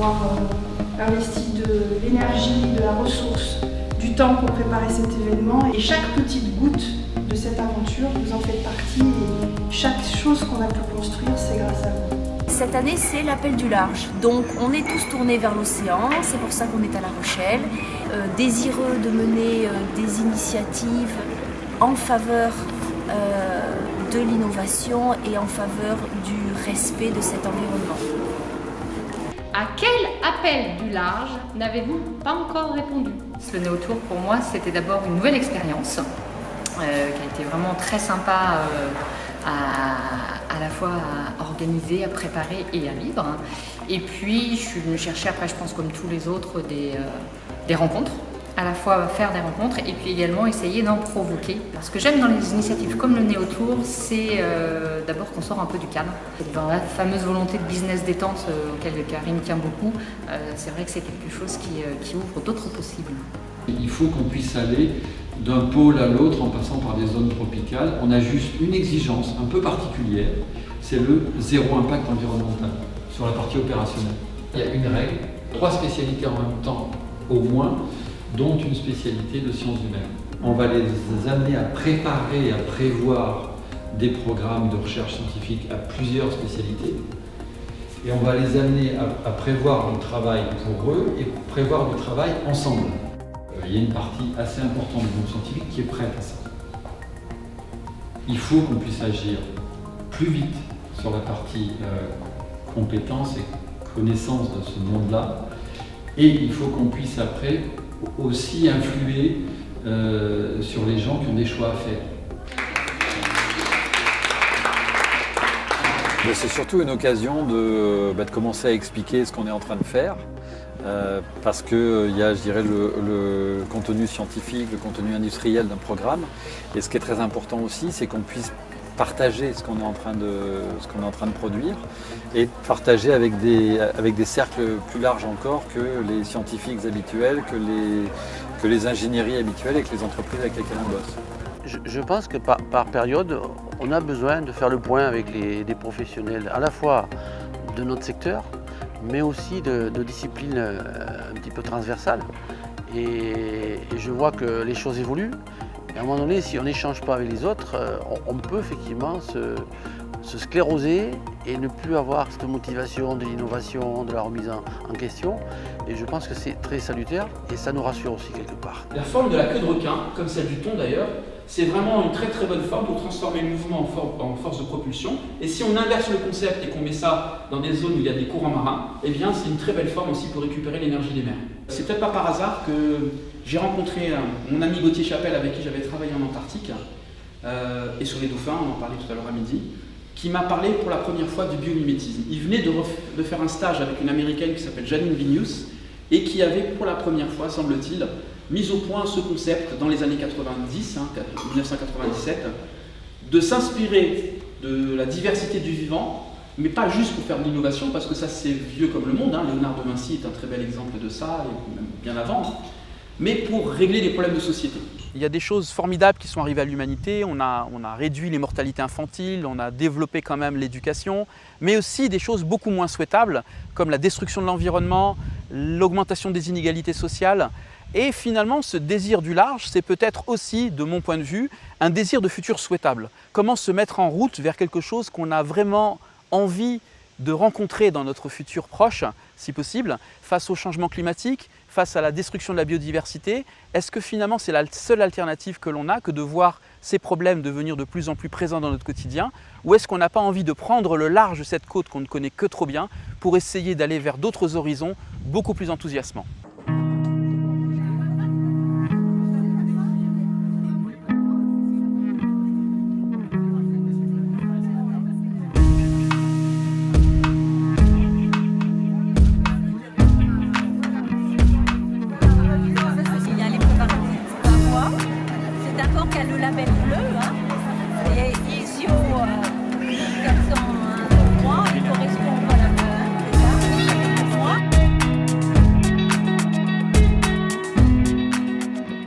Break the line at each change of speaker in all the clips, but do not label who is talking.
avoir investi de l'énergie, de la ressource, du temps pour préparer cet événement. Et chaque petite goutte de cette aventure, vous en faites partie. Et chaque chose qu'on a pu construire, c'est grâce à vous.
Cette année, c'est l'appel du large. Donc, on est tous tournés vers l'océan. C'est pour ça qu'on est à La Rochelle. Désireux de mener des initiatives en faveur de l'innovation et en faveur du respect de cet environnement.
À quel appel du large n'avez-vous pas encore répondu?
Le Néo Tour, pour moi, c'était d'abord une nouvelle expérience qui a été vraiment très sympa à la fois à organiser, à préparer et à vivre. Et puis, je suis venue chercher après, je pense comme tous les autres, des rencontres. À la fois faire des rencontres et puis également essayer d'en provoquer. Ce que j'aime dans les initiatives comme le Néo Tour, c'est d'abord qu'on sort un peu du cadre. Dans la fameuse volonté de business détente auquel Karine tient beaucoup, c'est vrai que c'est quelque chose qui ouvre d'autres possibles.
Il faut qu'on puisse aller d'un pôle à l'autre en passant par des zones tropicales. On a juste une exigence un peu particulière, c'est le zéro impact environnemental sur la partie opérationnelle. Il y a une règle, 3 spécialités en même temps au moins, dont une spécialité de sciences humaines. On va les amener à préparer, à prévoir des programmes de recherche scientifique à plusieurs spécialités et on va les amener à prévoir le travail pour eux et prévoir le travail ensemble. Il y a une partie assez importante du groupe scientifique qui est prête à ça. Il faut qu'on puisse agir plus vite sur la partie compétences et connaissances de ce monde-là et il faut qu'on puisse après aussi influer sur les gens qui ont des choix à faire.
C'est surtout une occasion de commencer à expliquer ce qu'on est en train de faire parce qu'il y a, je dirais, le contenu scientifique, le contenu industriel d'un programme et ce qui est très important aussi, c'est qu'on puisse partager ce qu'on est en train de produire et partager avec des cercles plus larges encore que les scientifiques habituels, que les ingénieries habituelles et que les entreprises avec lesquelles on bosse.
Je pense que par période, on a besoin de faire le point avec des professionnels à la fois de notre secteur, mais aussi de disciplines un petit peu transversales. Et je vois que les choses évoluent. Et à un moment donné, si on n'échange pas avec les autres, on peut effectivement se scléroser et ne plus avoir cette motivation de l'innovation, de la remise en question. Et je pense que c'est très salutaire et ça nous rassure aussi quelque part.
La forme de la queue de requin, comme celle du thon d'ailleurs, c'est vraiment une très très bonne forme pour transformer le mouvement en force de propulsion. Et si on inverse le concept et qu'on met ça dans des zones où il y a des courants marins, eh bien c'est une très belle forme aussi pour récupérer l'énergie des mers. C'est peut-être pas par hasard que j'ai rencontré mon ami Gauthier Chapelle avec qui j'avais travaillé en Antarctique et sur les dauphins, on en parlait tout à l'heure à midi, qui m'a parlé pour la première fois du biomimétisme. Il venait de faire un stage avec une américaine qui s'appelle Janine Vigneaus et qui avait pour la première fois, semble-t-il, mis au point ce concept dans les années 90, 1997, de s'inspirer de la diversité du vivant, mais pas juste pour faire de l'innovation, parce que ça c'est vieux comme le monde, Léonard de Vinci est un très bel exemple de ça, et même bien avant, mais pour régler les problèmes de société.
Il y a des choses formidables qui sont arrivées à l'humanité, on a réduit les mortalités infantiles, on a développé quand même l'éducation, mais aussi des choses beaucoup moins souhaitables, comme la destruction de l'environnement, l'augmentation des inégalités sociales. Et finalement, ce désir du large, c'est peut-être aussi, de mon point de vue, un désir de futur souhaitable. Comment se mettre en route vers quelque chose qu'on a vraiment envie de rencontrer dans notre futur proche, si possible, face au changement climatique, face à la destruction de la biodiversité. Est-ce que finalement c'est la seule alternative que l'on a, que de voir ces problèmes devenir de plus en plus présents dans notre quotidien? Ou est-ce qu'on n'a pas envie de prendre le large de cette côte qu'on ne connaît que trop bien pour essayer d'aller vers d'autres horizons beaucoup plus enthousiasmants?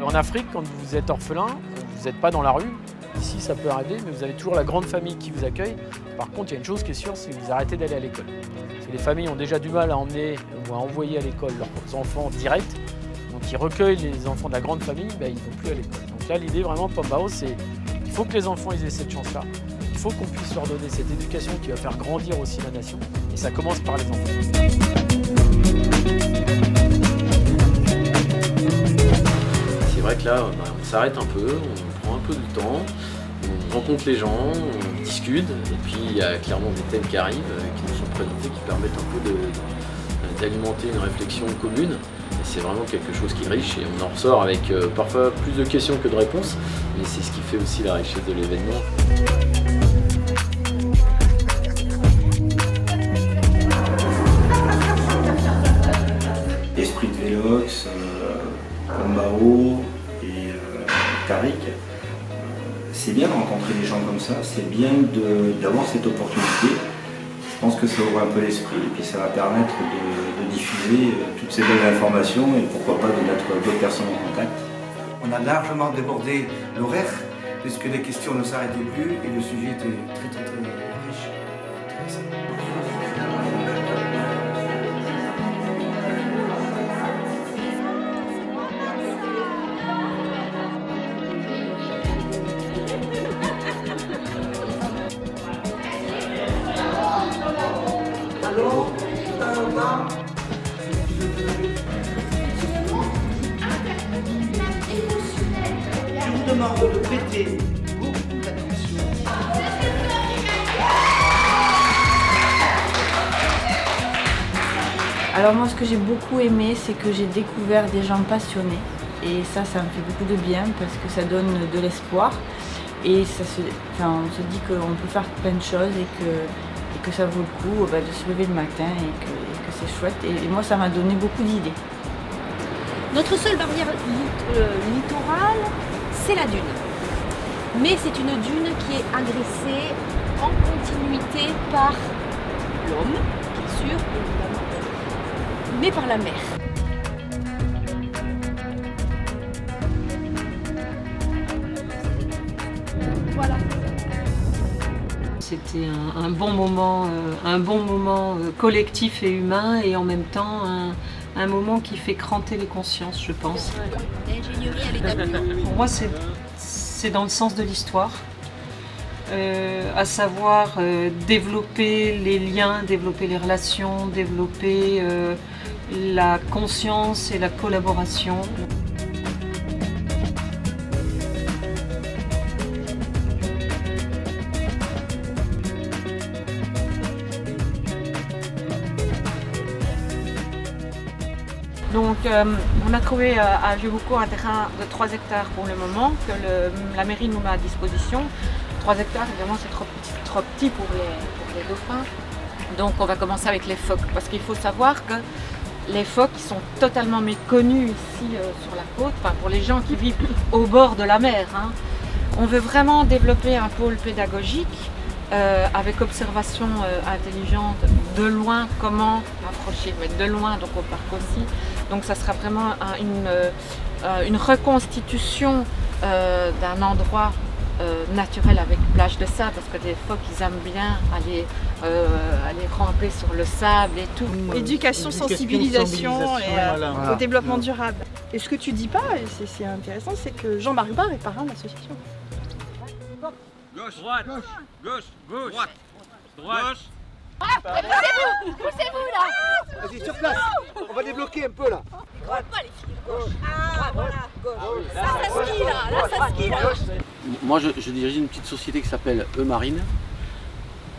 En Afrique, quand vous êtes orphelin, vous n'êtes pas dans la rue, ici, ça peut arriver, mais vous avez toujours la grande famille qui vous accueille. Par contre, il y a une chose qui est sûre, c'est que vous arrêtez d'aller à l'école. Parce que les familles ont déjà du mal à emmener ou à envoyer à l'école leurs enfants directs. Donc ils recueillent les enfants de la grande famille, ils ne vont plus à l'école. Donc là, l'idée vraiment de Pomme Baos, c'est qu'il faut que les enfants aient cette chance-là. Il faut qu'on puisse leur donner cette éducation qui va faire grandir aussi la nation. Et ça commence par les enfants.
C'est vrai que là, on s'arrête un peu, on prend un peu de temps, on rencontre les gens, on discute, et puis il y a clairement des thèmes qui arrivent, qui nous sont présentés, qui permettent un peu d'alimenter une réflexion commune. Et c'est vraiment quelque chose qui est riche, et on en ressort avec parfois plus de questions que de réponses, mais c'est ce qui fait aussi la richesse de l'événement.
Esprit de Vélox, Pomme Baos et Tariq. C'est bien de rencontrer des gens comme ça, c'est bien d'avoir cette opportunité. Je pense que ça ouvre un peu l'esprit et puis ça va permettre de diffuser toutes ces belles informations et pourquoi pas de mettre d'autres personnes en contact.
On a largement débordé l'horaire puisque les questions ne s'arrêtaient plus et le sujet était très riche.
Je vous demande de prêter beaucoup d'attention.
Alors moi, ce que j'ai beaucoup aimé, c'est que j'ai découvert des gens passionnés. Et ça me fait beaucoup de bien parce que ça donne de l'espoir. Et on se dit qu'on peut faire plein de choses et que ça vaut le coup de se lever le matin et que c'est chouette. Et moi, ça m'a donné beaucoup d'idées.
Notre seule barrière littorale, c'est la dune. Mais c'est une dune qui est agressée en continuité par l'homme, bien sûr, évidemment, mais par la mer. Voilà.
C'était un bon moment collectif et humain et en même temps un moment qui fait cranter les consciences, je pense.
L'ingénierie à l'état pur.
Pour moi, c'est dans le sens de l'histoire, à savoir développer les liens, développer les relations, développer la conscience et la collaboration. Donc on a trouvé à Vieux-Boucau un terrain de 3 hectares pour le moment que la mairie nous met à disposition. 3 hectares, évidemment, c'est trop petit pour les dauphins. Donc on va commencer avec les phoques parce qu'il faut savoir que les phoques sont totalement méconnus ici sur la côte, enfin, pour les gens qui vivent au bord de la mer. On veut vraiment développer un pôle pédagogique avec observation intelligente, de loin, comment approcher, mais de loin, donc au parc aussi. Donc ça sera vraiment une reconstitution d'un endroit naturel avec plage de sable, parce que les phoques ils aiment bien aller ramper sur le sable et tout.
Éducation, sensibilisation et
voilà.
au développement durable. Et ce que tu dis pas, et c'est intéressant, c'est que Jean-Marc Barre est parrain de l'association.
Gauche, droite, gauche, gauche, droite, droite.
Poussez-vous là.
Vas-y, sur place. On va débloquer un peu là.
Droite, pas les filles, gauche. Ah voilà, gauche. Ça skie là, ça skie là.
Moi, je dirige une petite société qui s'appelle E-Marine.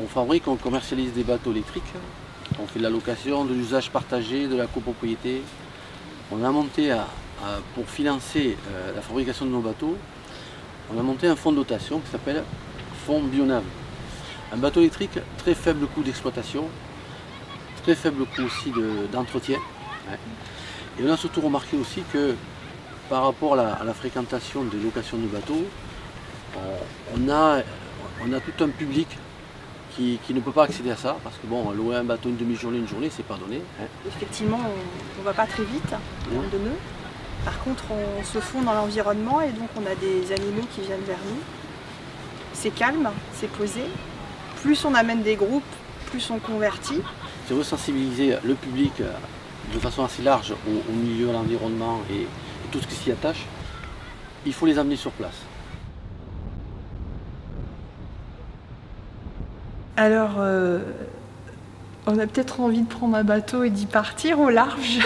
On fabrique, on commercialise des bateaux électriques. On fait de la location, de l'usage partagé, de la copropriété. On a monté, pour financer la fabrication de nos bateaux, on a monté un fonds de dotation qui s'appelle Fonds Bionave. Un bateau électrique, très faible coût d'exploitation, très faible coût aussi d'entretien. Et on a surtout remarqué aussi que par rapport à la fréquentation des locations de bateaux, on a tout un public qui ne peut pas accéder à ça, parce que bon, louer un bateau une demi-journée, une journée, c'est pas donné.
Effectivement, on ne va pas très vite de nœuds. Par contre, on se fond dans l'environnement et donc on a des animaux qui viennent vers nous. c'est calme, c'est posé. Plus on amène des groupes, plus on convertit.
Si on veut sensibiliser le public de façon assez large au milieu, à l'environnement et tout ce qui s'y attache, il faut les amener sur place.
Alors, on a peut-être envie de prendre un bateau et d'y partir au large.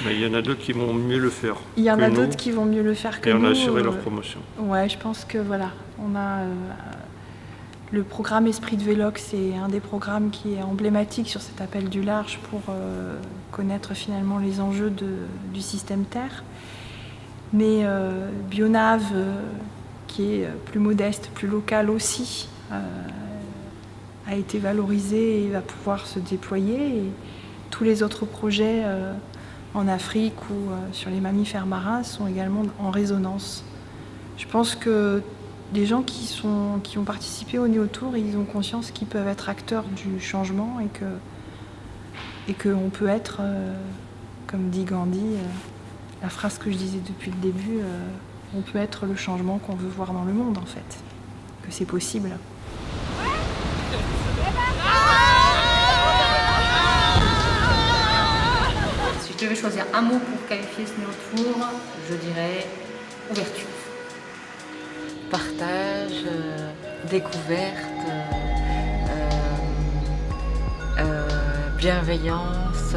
Mais il y en a d'autres qui vont mieux le faire.
Il y en a d'autres qui vont mieux le faire que nous.
Et on a assuré leur promotion.
Ouais, je pense que voilà, on a le programme Esprit de Vélox, c'est un des programmes qui est emblématique sur cet appel du large pour connaître finalement les enjeux du système Terre. Mais Bionave, qui est plus modeste, plus local aussi, a été valorisé et va pouvoir se déployer. Et tous les autres projets en Afrique ou sur les mammifères marins sont également en résonance. Je pense que les gens qui ont participé au Néotour, ils ont conscience qu'ils peuvent être acteurs du changement et qu'on peut être, comme dit Gandhi, la phrase que je disais depuis le début, on peut être le changement qu'on veut voir dans le monde en fait, que c'est possible.
Si je devais choisir un mot pour qualifier ce Néotour, je dirais ouverture.
Partage, découverte, bienveillance,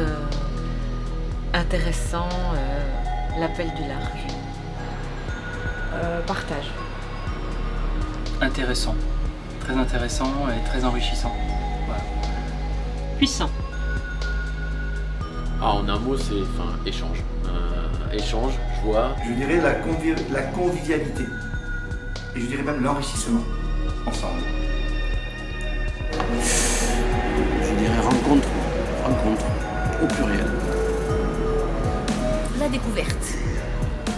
intéressant, l'appel du large.
Partage. Intéressant. Très intéressant et très enrichissant. Voilà.
Puissant.
Ah, en un mot, c'est échange. Échange, joie.
Je dirais la convivialité. Et je dirais même l'enrichissement, ensemble.
Je dirais rencontre, au pluriel.
La découverte.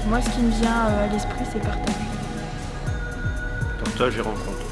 Moi, ce qui me vient à l'esprit, c'est partage.
Partage et rencontre.